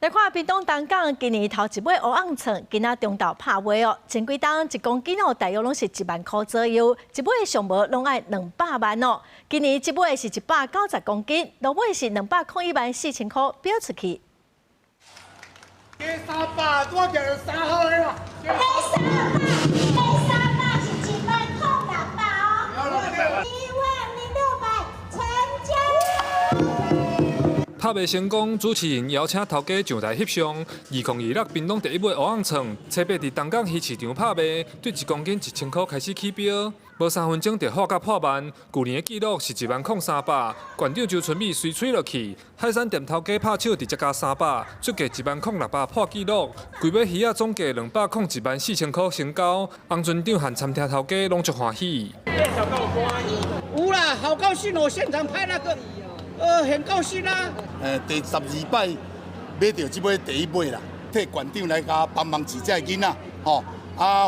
來看屏東東港今年頭一尾蚵仔床，今仔中晝拍賣哦，前幾檔1公斤哦，大約攏是1萬塊左右，一尾上無攏愛200萬哦。今年一尾是190公斤，落尾是2014000塊標出去。加300，多少3號的啦？加300是1萬控600哦。12600成交。拍賣成功，主持人邀請頭家上台翕相。2026屏東第一尾蚵仔床，初八佇東港魚市場拍賣，對1公斤1000塊開始起標，無3分鐘就發甲破萬。舊年的記錄是10300，館長周春美隨吹落去，海產店頭家拍手直接加300，出價10600破紀錄。規尾魚仔總價2014000塊成交，洪船長和餐廳頭家攏足歡喜。有啦，好高興哦！現場拍那個。很高興啊！第12擺買到這尾第一尾啦，替館長來甲幫忙飼這囡仔，吼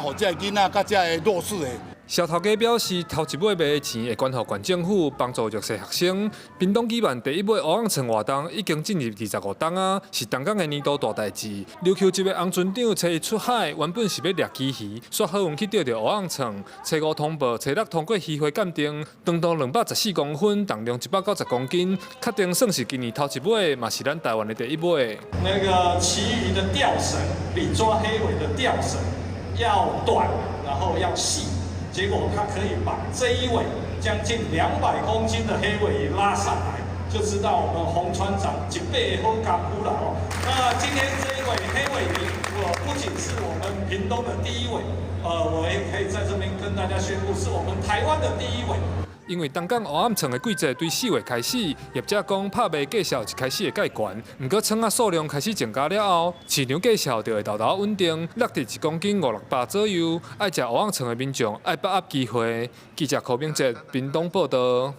互這囡仔甲這弱勢的。蕭頭家表示，頭一尾賣的錢會捐予縣政府，幫助弱勢學生。屏東舉辦第一尾蚵仔床活動已經進入25檔啊，是東港的年度大代誌。琉球一位洪船長初一出海，原本是要掠旗魚，說好運去釣到蚵仔床。初5通報，初6通過魚會鑑定，長度214公分，重量190公斤，確定算是今年頭一尾，嘛是咱台灣的第一尾。那個旗魚的釣繩比抓黑尾的釣繩要短，然後要細。結果他可以把這一尾將近200公斤的黑尾魚拉上來，就知道我們洪船長一輩好功夫了哦。那今天這一尾黑尾魚，不僅是我們屏東的第一尾，我也可以在這邊跟大家宣布，是我們台灣的第一尾。因為東港蚵仔床的季節對4月開始，業者講拍賣價格一開始會較懸，不過床仔數量開始增加了後，市場價格就會豆豆穩定，落在1公斤500-600左右。愛食蚵仔床的民眾愛把握機會。記者柯明哲，屏東報道。